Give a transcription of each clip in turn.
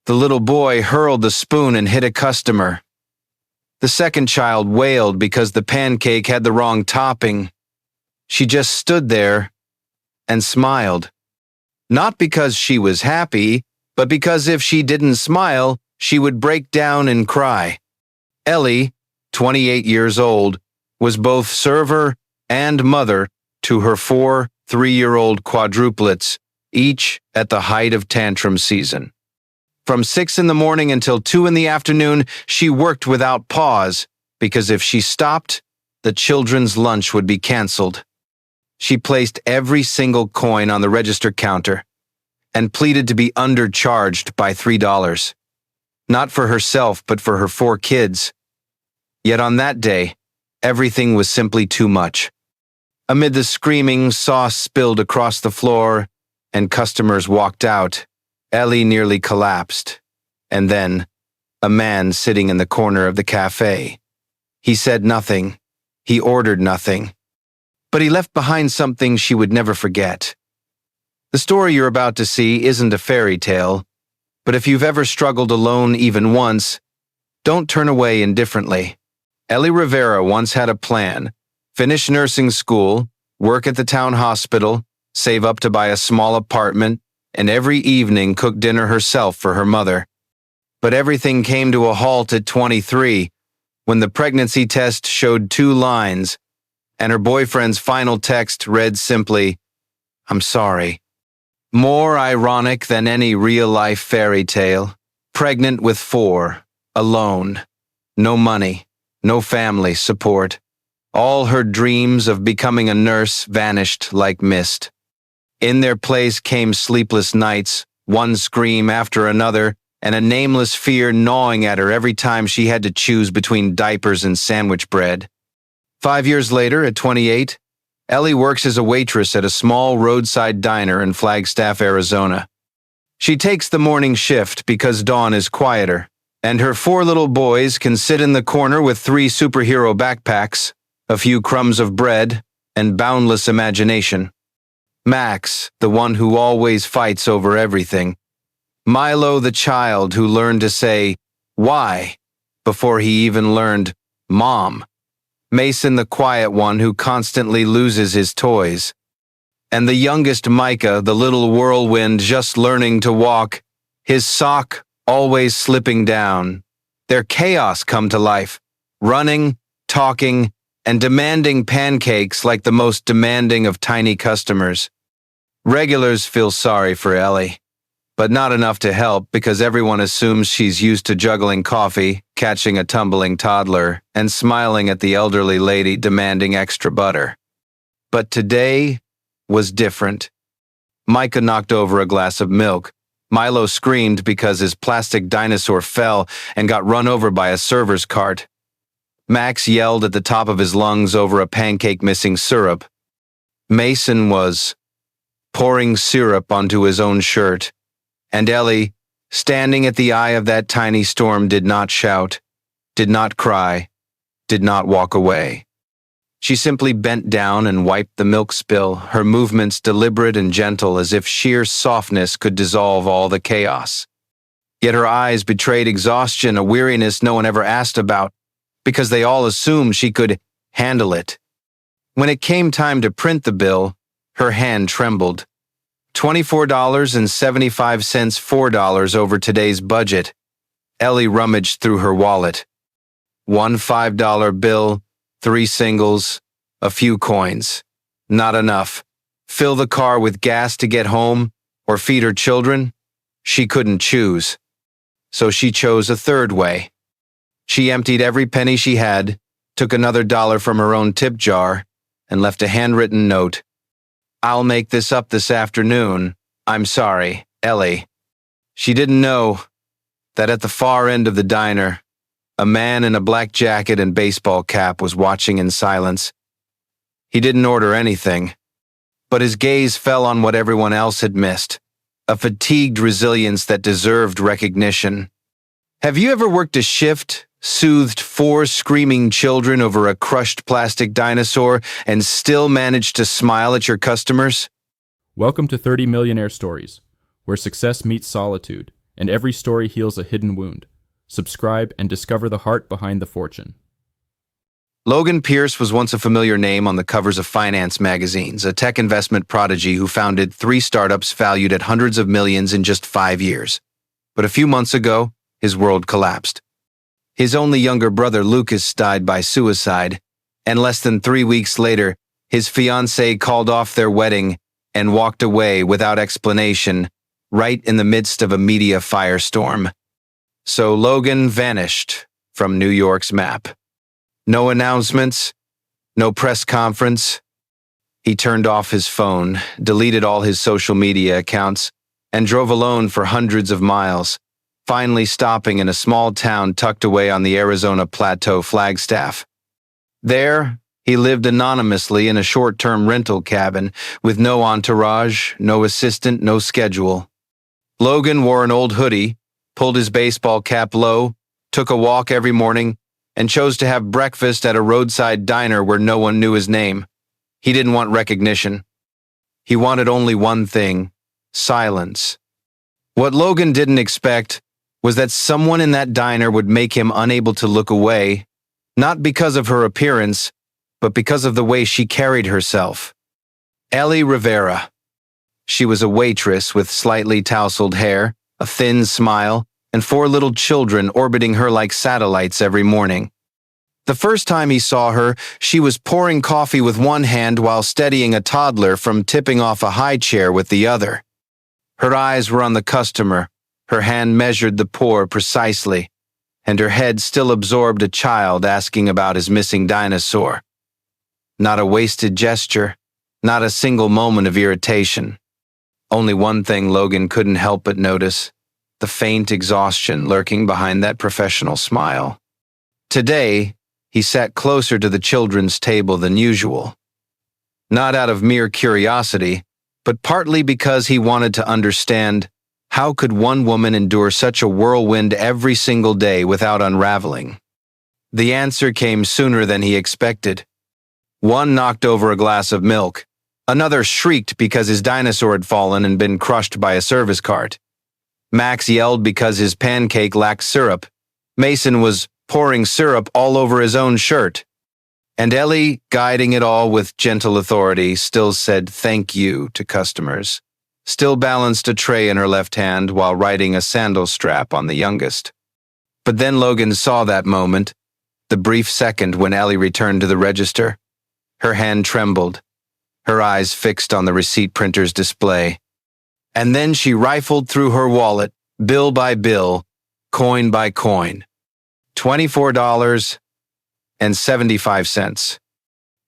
The little boy hurled the spoon and hit a customer. The second child wailed because the pancake had the wrong topping. She just stood there and smiled. Not because she was happy, but because if she didn't smile, she would break down and cry. Ellie, 28 years old, was both server and mother to her 4 3-year-old quadruplets, each at the height of tantrum season. From 6 in the morning until 2 in the afternoon, she worked without pause, because if she stopped, the children's lunch would be canceled. She placed every single coin on the register counter and pleaded to be undercharged by $3. Not for herself, but for her 4 kids. Yet on that day, everything was simply too much. Amid the screaming, sauce spilled across the floor, and customers walked out. Ellie nearly collapsed. And then, a man sitting in the corner of the cafe. He said nothing. He ordered nothing. But he left behind something she would never forget. The story you're about to see isn't a fairy tale, but if you've ever struggled alone even once, don't turn away indifferently. Ellie Rivera once had a plan: finish nursing school, work at the town hospital, save up to buy a small apartment, and every evening cook dinner herself for her mother. But everything came to a halt at 23, when the pregnancy test showed 2 lines, and her boyfriend's final text read simply, "I'm sorry." More ironic than any real-life fairy tale. Pregnant with 4, alone, no money, no family support. All her dreams of becoming a nurse vanished like mist. In their place came sleepless nights, one scream after another, and a nameless fear gnawing at her every time she had to choose between diapers and sandwich bread. 5 years later, at 28, Ellie works as a waitress at a small roadside diner in Flagstaff, Arizona. She takes the morning shift because dawn is quieter, and her 4 little boys can sit in the corner with 3 superhero backpacks, a few crumbs of bread, and boundless imagination. Max, the one who always fights over everything. Milo, the child who learned to say, "Why?" before he even learned, "Mom." Mason, the quiet one who constantly loses his toys. And the youngest Micah, the little whirlwind just learning to walk, his sock always slipping down. Their chaos come to life, running, talking, and demanding pancakes like the most demanding of tiny customers. Regulars feel sorry for Ellie, but not enough to help because everyone assumes she's used to juggling coffee, catching a tumbling toddler, and smiling at the elderly lady demanding extra butter. But today was different. Micah knocked over a glass of milk. Milo screamed because his plastic dinosaur fell and got run over by a server's cart. Max yelled at the top of his lungs over a pancake missing syrup. Mason was pouring syrup onto his own shirt. And Ellie, standing at the eye of that tiny storm, did not shout, did not cry, did not walk away. She simply bent down and wiped the milk spill, her movements deliberate and gentle as if sheer softness could dissolve all the chaos. Yet her eyes betrayed exhaustion, a weariness no one ever asked about, because they all assumed she could handle it. When it came time to print the bill, her hand trembled. $24.75, $4 over today's budget. Ellie rummaged through her wallet. 1 $5 bill, 3 singles, a few coins. Not enough. Fill the car with gas to get home or feed her children? She couldn't choose. So she chose a third way. She emptied every penny she had, took another $1 from her own tip jar, and left a handwritten note. "I'll make this up this afternoon. I'm sorry, Ellie." She didn't know that at the far end of the diner, a man in a black jacket and baseball cap was watching in silence. He didn't order anything, but his gaze fell on what everyone else had missed, a fatigued resilience that deserved recognition. Have you ever worked a shift, soothed 4 screaming children over a crushed plastic dinosaur, and still managed to smile at your customers? Welcome to 30 Millionaire Stories, where success meets solitude, and every story heals a hidden wound. Subscribe and discover the heart behind the fortune. Logan Pierce was once a familiar name on the covers of finance magazines, a tech investment prodigy who founded 3 startups valued at hundreds of millions in just 5 years. But a few months ago, his world collapsed. His only younger brother, Lucas, died by suicide, and less than 3 weeks later, his fiancée called off their wedding and walked away without explanation, right in the midst of a media firestorm. So Logan vanished from New York's map. No announcements, no press conference. He turned off his phone, deleted all his social media accounts, and drove alone for hundreds of miles, finally stopping in a small town tucked away on the Arizona Plateau Flagstaff. There, he lived anonymously in a short-term rental cabin with no entourage, no assistant, no schedule. Logan wore an old hoodie, pulled his baseball cap low, took a walk every morning, and chose to have breakfast at a roadside diner where no one knew his name. He didn't want recognition. He wanted only one thing: silence. What Logan didn't expect was that someone in that diner would make him unable to look away, not because of her appearance, but because of the way she carried herself. Ellie Rivera. She was a waitress with slightly tousled hair, a thin smile, and 4 little children orbiting her like satellites every morning. The first time he saw her, she was pouring coffee with one hand while steadying a toddler from tipping off a high chair with the other. Her eyes were on the customer, her hand measured the pour precisely, and her head still absorbed a child asking about his missing dinosaur. Not a wasted gesture, not a single moment of irritation. Only one thing Logan couldn't help but notice: the faint exhaustion lurking behind that professional smile. Today, he sat closer to the children's table than usual. Not out of mere curiosity, but partly because he wanted to understand how could one woman endure such a whirlwind every single day without unraveling. The answer came sooner than he expected. One knocked over a glass of milk. Another shrieked because his dinosaur had fallen and been crushed by a service cart. Max yelled because his pancake lacked syrup. Mason was pouring syrup all over his own shirt. And Ellie, guiding it all with gentle authority, still said thank you to customers, still balanced a tray in her left hand while riding a sandal strap on the youngest. But then Logan saw that moment, the brief second when Ellie returned to the register. Her hand trembled, her eyes fixed on the receipt printer's display. And then she rifled through her wallet, bill by bill, coin by coin. $24.75.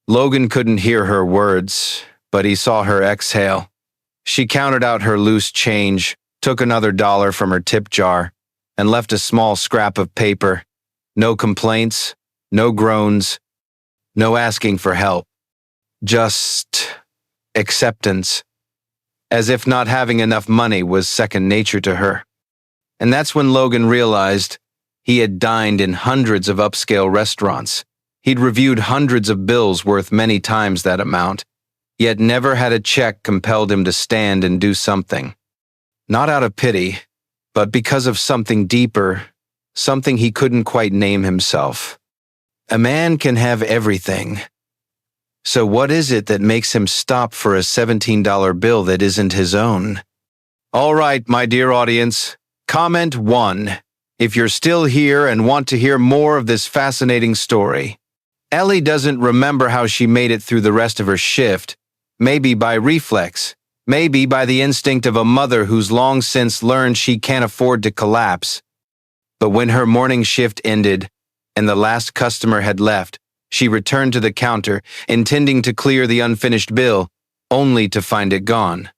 Logan couldn't hear her words, but he saw her exhale. She counted out her loose change, took another $1 from her tip jar, and left a small scrap of paper. No complaints, no groans, no asking for help. Just acceptance. As if not having enough money was second nature to her. And that's when Logan realized he had dined in hundreds of upscale restaurants. He'd reviewed hundreds of bills worth many times that amount, yet never had a check compelled him to stand and do something. Not out of pity, but because of something deeper, something he couldn't quite name himself. A man can have everything. So what is it that makes him stop for a $17 bill that isn't his own? All right, my dear audience, comment 1 if you're still here and want to hear more of this fascinating story. Ellie doesn't remember how she made it through the rest of her shift, maybe by reflex, maybe by the instinct of a mother who's long since learned she can't afford to collapse. But when her morning shift ended and the last customer had left, she returned to the counter, intending to clear the unfinished bill, only to find it gone.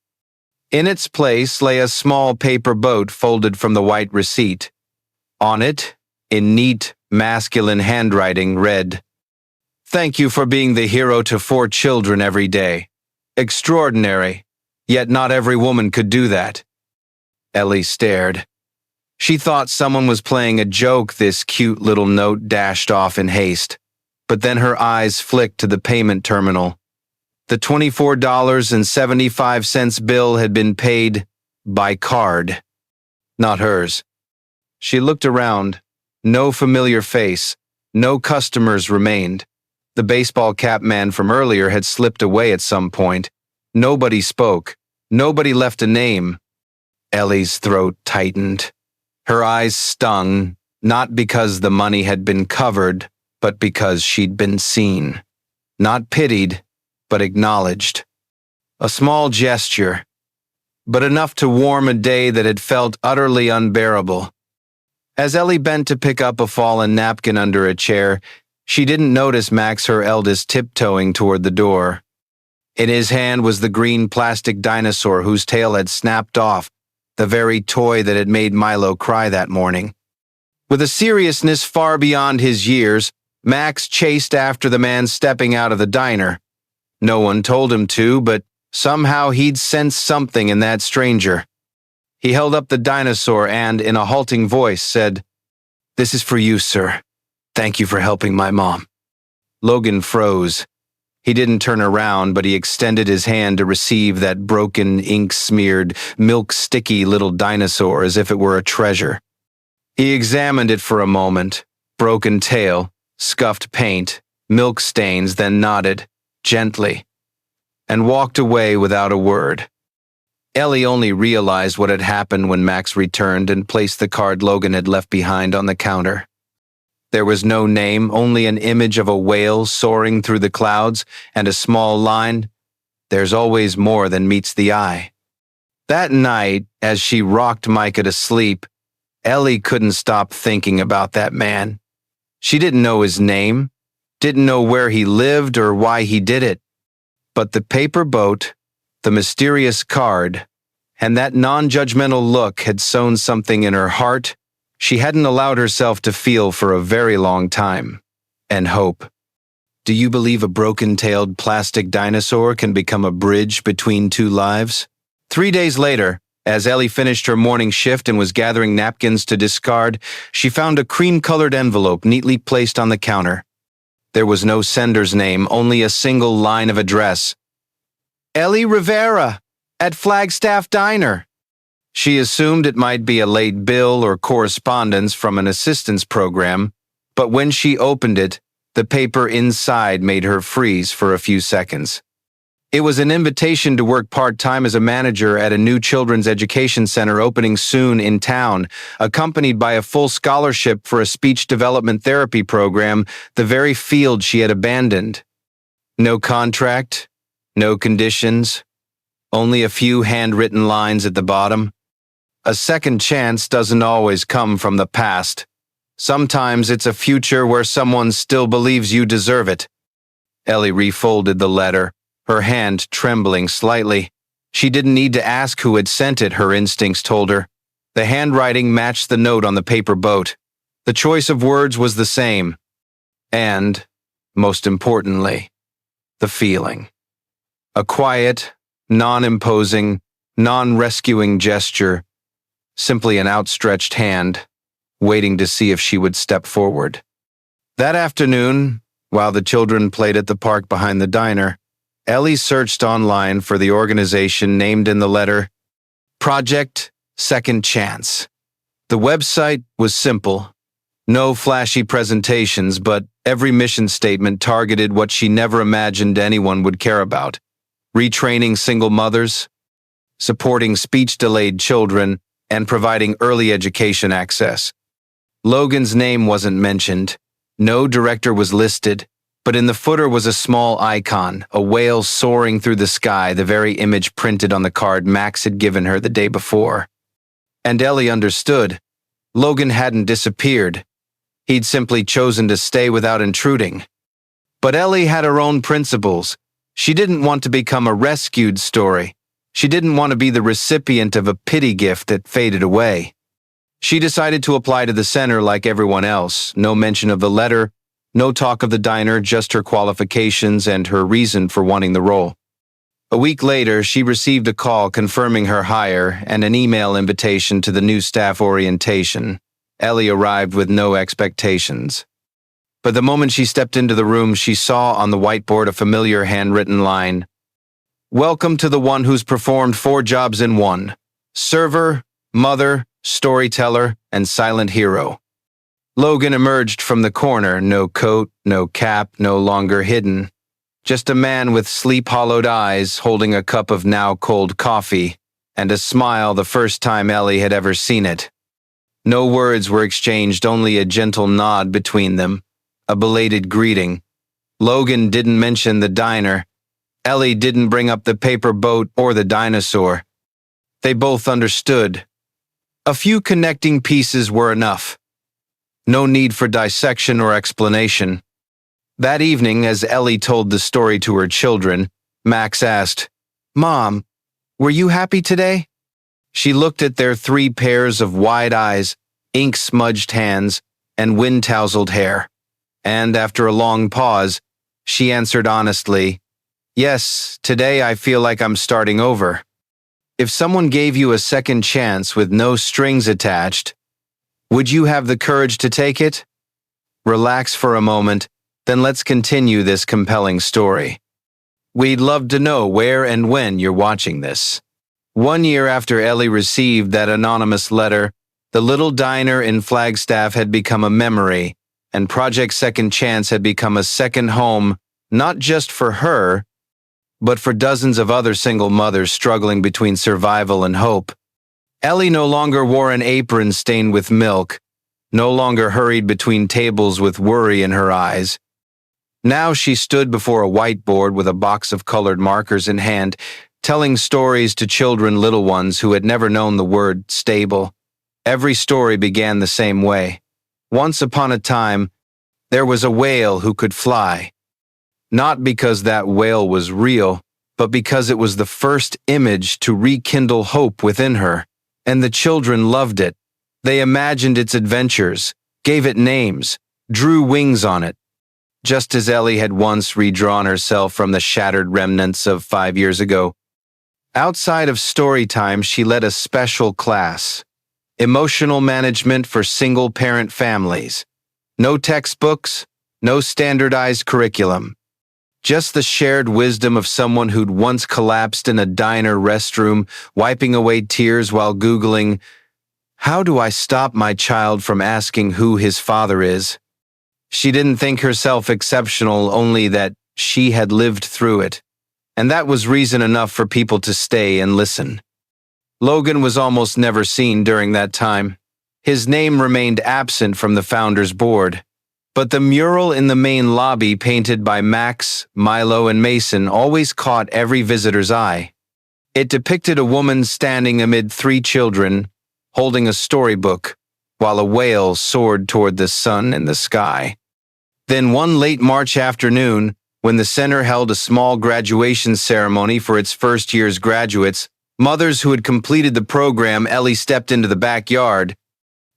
In its place lay a small paper boat folded from the white receipt. On it, in neat, masculine handwriting, read, "Thank you for being the hero to 4 children every day. Extraordinary, yet not every woman could do that." Ellie stared. She thought someone was playing a joke. This cute little note dashed off in haste. But then her eyes flicked to the payment terminal. The $24.75 bill had been paid by card. not hers. She looked around. No familiar face. No customers remained. The baseball cap man from earlier had slipped away at some point. Nobody spoke. Nobody left a name. Ellie's throat tightened. Her eyes stung, not because the money had been covered, but because she'd been seen. Not pitied, but acknowledged. A small gesture, but enough to warm a day that had felt utterly unbearable. As Ellie bent to pick up a fallen napkin under a chair, she didn't notice Max, her eldest, tiptoeing toward the door. In his hand was the green plastic dinosaur whose tail had snapped off, the very toy that had made Milo cry that morning. With a seriousness far beyond his years, Max chased after the man stepping out of the diner. No one told him to, but somehow he'd sensed something in that stranger. He held up the dinosaur and, in a halting voice, said, "This is for you, sir. Thank you for helping my mom." Logan froze. He didn't turn around, but he extended his hand to receive that broken, ink-smeared, milk-sticky little dinosaur as if it were a treasure. He examined it for a moment. Broken tail, scuffed paint, milk stains, then nodded, gently, and walked away without a word. Ellie only realized what had happened when Max returned and placed the card Logan had left behind on the counter. There was no name, only an image of a whale soaring through the clouds and a small line, "There's always more than meets the eye." That night, as she rocked Micah to sleep, Ellie couldn't stop thinking about that man. She didn't know his name, didn't know where he lived or why he did it. But the paper boat, the mysterious card, and that non-judgmental look had sown something in her heart she hadn't allowed herself to feel for a very long time. And hope. Do you believe a broken-tailed plastic dinosaur can become a bridge between two lives? 3 days later, as Ellie finished her morning shift and was gathering napkins to discard, she found a cream-colored envelope neatly placed on the counter. There was no sender's name, only a single line of address. "Ellie Rivera, at Flagstaff Diner." She assumed it might be a late bill or correspondence from an assistance program, but when she opened it, the paper inside made her freeze for a few seconds. It was an invitation to work part-time as a manager at a new children's education center opening soon in town, accompanied by a full scholarship for a speech development therapy program, the very field she had abandoned. No contract, no conditions, only a few handwritten lines at the bottom. A second chance doesn't always come from the past. Sometimes it's a future where someone still believes you deserve it. Ellie refolded the letter, her hand trembling slightly. She didn't need to ask who had sent it, her instincts told her. The handwriting matched the note on the paper boat. The choice of words was the same. And, most importantly, the feeling. A quiet, non-imposing, non-rescuing gesture, simply an outstretched hand, waiting to see if she would step forward. That afternoon, while the children played at the park behind the diner, Ellie searched online for the organization named in the letter, Project Second Chance. The website was simple. No flashy presentations, but every mission statement targeted what she never imagined anyone would care about. Retraining single mothers, supporting speech-delayed children, and providing early education access. Logan's name wasn't mentioned. No director was listed, but in the footer was a small icon, a whale soaring through the sky, the very image printed on the card Max had given her the day before. And Ellie understood. Logan hadn't disappeared. He'd simply chosen to stay without intruding. But Ellie had her own principles. She didn't want to become a rescued story. She didn't want to be the recipient of a pity gift that faded away. She decided to apply to the center like everyone else. No mention of the letter, no talk of the diner, just her qualifications and her reason for wanting the role. A week later, she received a call confirming her hire and an email invitation to the new staff orientation. Ellie arrived with no expectations. But the moment she stepped into the room, she saw on the whiteboard a familiar handwritten line. "Welcome to the one who's performed 4 jobs in one. Server, mother, storyteller, and silent hero. Logan emerged from the corner, no coat, no cap, no longer hidden. Just a man with sleep-hollowed eyes holding a cup of now-cold coffee, and a smile the first time Ellie had ever seen it. No words were exchanged, only a gentle nod between them, a belated greeting. Logan didn't mention the diner. Ellie didn't bring up the paper boat or the dinosaur. They both understood. A few connecting pieces were enough. No need for dissection or explanation. That evening, as Ellie told the story to her children, Max asked, "Mom, were you happy today?" She looked at their 3 pairs of wide eyes, ink-smudged hands, and wind-tousled hair. And after a long pause, she answered honestly, "Yes, today I feel like I'm starting over." If someone gave you a second chance with no strings attached, would you have the courage to take it? Relax for a moment, then let's continue this compelling story. We'd love to know where and when you're watching this. 1 year after Ellie received that anonymous letter, the little diner in Flagstaff had become a memory, and Project Second Chance had become a second home, not just for her, but for dozens of other single mothers struggling between survival and hope. Ellie no longer wore an apron stained with milk, no longer hurried between tables with worry in her eyes. Now she stood before a whiteboard with a box of colored markers in hand, telling stories to children, little ones who had never known the word stable. Every story began the same way. Once upon a time, there was a whale who could fly. Not because that whale was real, but because it was the first image to rekindle hope within her. And the children loved it. They imagined its adventures, gave it names, drew wings on it. Just as Ellie had once redrawn herself from the shattered remnants of 5 years ago. Outside of story time, she led a special class. Emotional management for single-parent families. No textbooks, no standardized curriculum. Just the shared wisdom of someone who'd once collapsed in a diner restroom, wiping away tears while Googling, "How do I stop my child from asking who his father is?" She didn't think herself exceptional, only that she had lived through it. And that was reason enough for people to stay and listen. Logan was almost never seen during that time. His name remained absent from the founders' board. But the mural in the main lobby painted by Max, Milo, and Mason always caught every visitor's eye. It depicted a woman standing amid 3 children, holding a storybook, while a whale soared toward the sun in the sky. Then one late March afternoon, when the center held a small graduation ceremony for its first year's graduates, mothers who had completed the program, Ellie stepped into the backyard,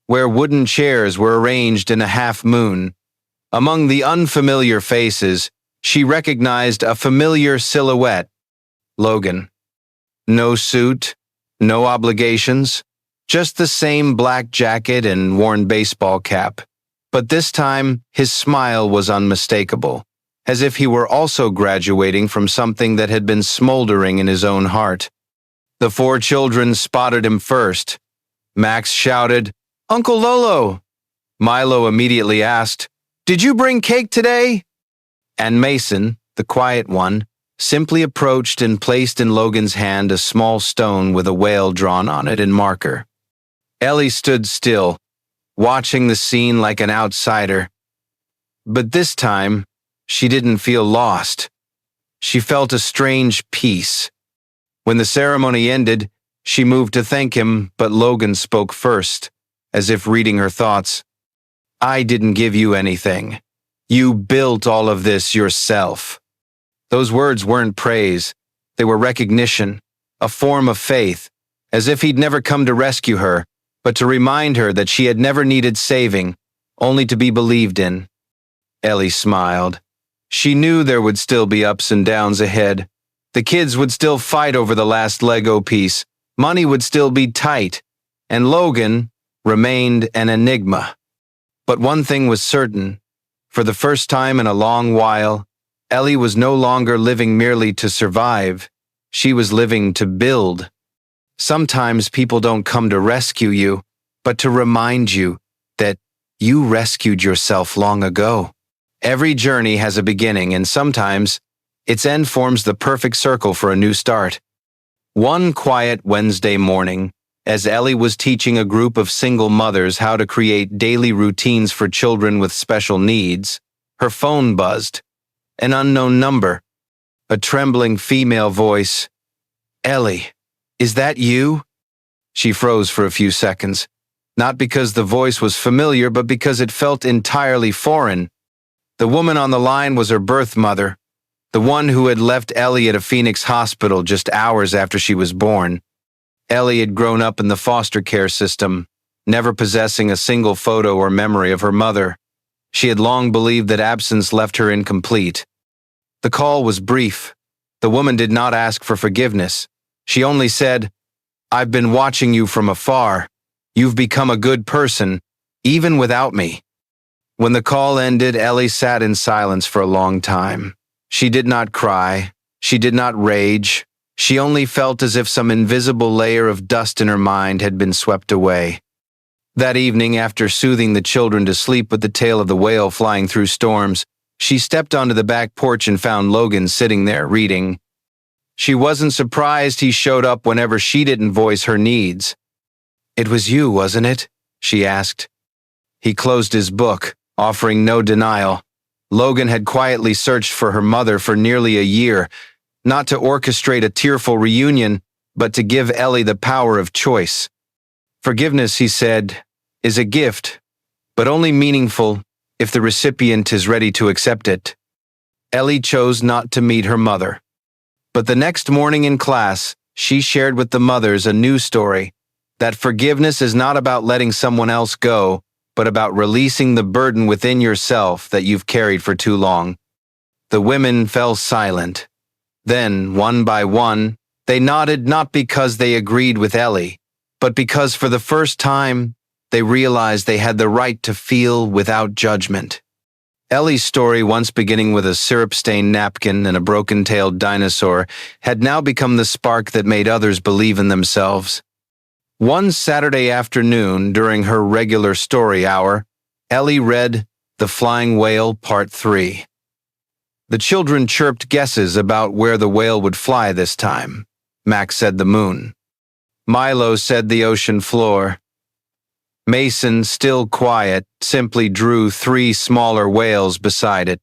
where wooden chairs were arranged in a half moon. Among the unfamiliar faces, she recognized a familiar silhouette, Logan. No suit, no obligations, just the same black jacket and worn baseball cap. But this time, his smile was unmistakable, as if he were also graduating from something that had been smoldering in his own heart. The 4 children spotted him first. Max shouted, "Uncle Lolo!" Milo immediately asked, "Did you bring cake today?" And Mason, the quiet one, simply approached and placed in Logan's hand a small stone with a whale drawn on it in marker. Ellie stood still, watching the scene like an outsider. But this time, she didn't feel lost. She felt a strange peace. When the ceremony ended, she moved to thank him, but Logan spoke first, as if reading her thoughts. "I didn't give you anything. You built all of this yourself." Those words weren't praise. They were recognition, a form of faith, as if he'd never come to rescue her, but to remind her that she had never needed saving, only to be believed in. Ellie smiled. She knew there would still be ups and downs ahead. The kids would still fight over the last Lego piece, money would still be tight, and Logan remained an enigma. But one thing was certain. For the first time in a long while, Ellie was no longer living merely to survive. She was living to build. Sometimes people don't come to rescue you. but to remind you that you rescued yourself long ago. Every journey has a beginning, and sometimes its end forms the perfect circle for a new start. One quiet Wednesday morning, as Ellie was teaching a group of single mothers how to create daily routines for children with special needs, her phone buzzed. An unknown number. A trembling female voice. "Ellie, is that you?" She froze for a few seconds, not because the voice was familiar, but because it felt entirely foreign. The woman on the line was her birth mother, the one who had left Ellie at a Phoenix hospital just hours after she was born. Ellie had grown up in the foster care system, never possessing a single photo or memory of her mother. She had long believed that absence left her incomplete. The call was brief. The woman did not ask for forgiveness. She only said, "I've been watching you from afar. You've become a good person, even without me." When the call ended, Ellie sat in silence for a long time. She did not cry. She did not rage. She only felt as if some invisible layer of dust in her mind had been swept away. That evening, after soothing the children to sleep with the tale of the whale flying through storms, she stepped onto the back porch and found Logan sitting there reading. She wasn't surprised he showed up whenever she didn't voice her needs. "It was you, wasn't it?" she asked. He closed his book, offering no denial. Logan had quietly searched for her mother for nearly a year, not to orchestrate a tearful reunion, but to give Ellie the power of choice. Forgiveness, he said, is a gift, but only meaningful if the recipient is ready to accept it. Ellie chose not to meet her mother. But the next morning in class, she shared with the mothers a new story, that forgiveness is not about letting someone else go, but about releasing the burden within yourself that you've carried for too long. The women fell silent. Then, one by one, they nodded not because they agreed with Ellie, but because for the first time, they realized they had the right to feel without judgment. Ellie's story, once beginning with a syrup-stained napkin and a broken-tailed dinosaur, had now become the spark that made others believe in themselves. One Saturday afternoon, during her regular story hour, Ellie read The Flying Whale Part 3. The children chirped guesses about where the whale would fly this time. Max said the moon. Milo said the ocean floor. Mason, still quiet, simply drew 3 smaller whales beside it.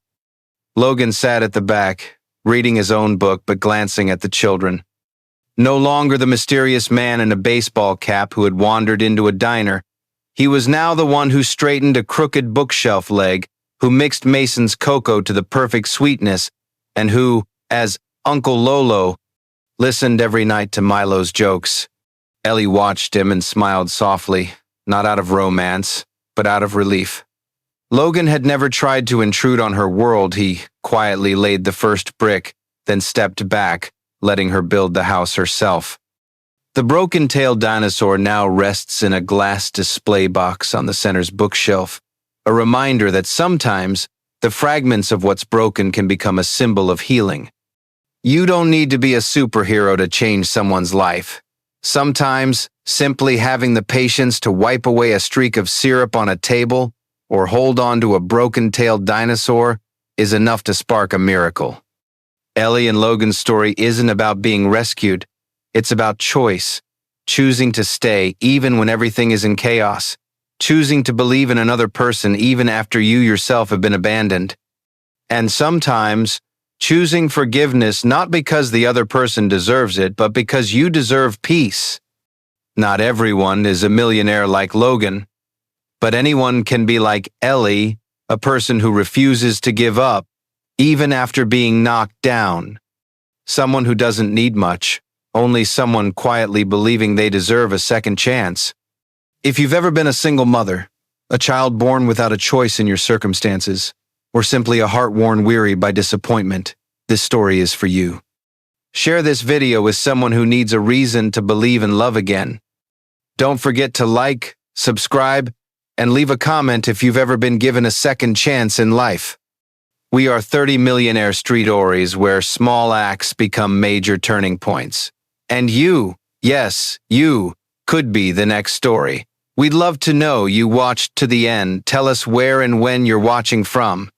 Logan sat at the back, reading his own book but glancing at the children. No longer the mysterious man in a baseball cap who had wandered into a diner. He was now the one who straightened a crooked bookshelf leg, who mixed Mason's cocoa to the perfect sweetness, and who, as Uncle Lolo, listened every night to Milo's jokes. Ellie watched him and smiled softly, not out of romance, but out of relief. Logan had never tried to intrude on her world. He quietly laid the first brick, then stepped back, letting her build the house herself. The broken-tailed dinosaur now rests in a glass display box on the center's bookshelf, a reminder that sometimes the fragments of what's broken can become a symbol of healing. You don't need to be a superhero to change someone's life. Sometimes, simply having the patience to wipe away a streak of syrup on a table or hold on to a broken-tailed dinosaur is enough to spark a miracle. Ellie and Logan's story isn't about being rescued. It's about choice, choosing to stay even when everything is in chaos, choosing to believe in another person even after you yourself have been abandoned. And sometimes, choosing forgiveness not because the other person deserves it, but because you deserve peace. Not everyone is a millionaire like Logan, but anyone can be like Ellie, a person who refuses to give up, even after being knocked down. Someone who doesn't need much, only someone quietly believing they deserve a second chance. If you've ever been a single mother, a child born without a choice in your circumstances, or simply a heart worn weary by disappointment, this story is for you. Share this video with someone who needs a reason to believe in love again. Don't forget to like, subscribe, and leave a comment if you've ever been given a second chance in life. We are 30 Millionaire Street Stories where small acts become major turning points. And you, yes, you, could be the next story. We'd love to know you watched to the end. Tell us where and when you're watching from.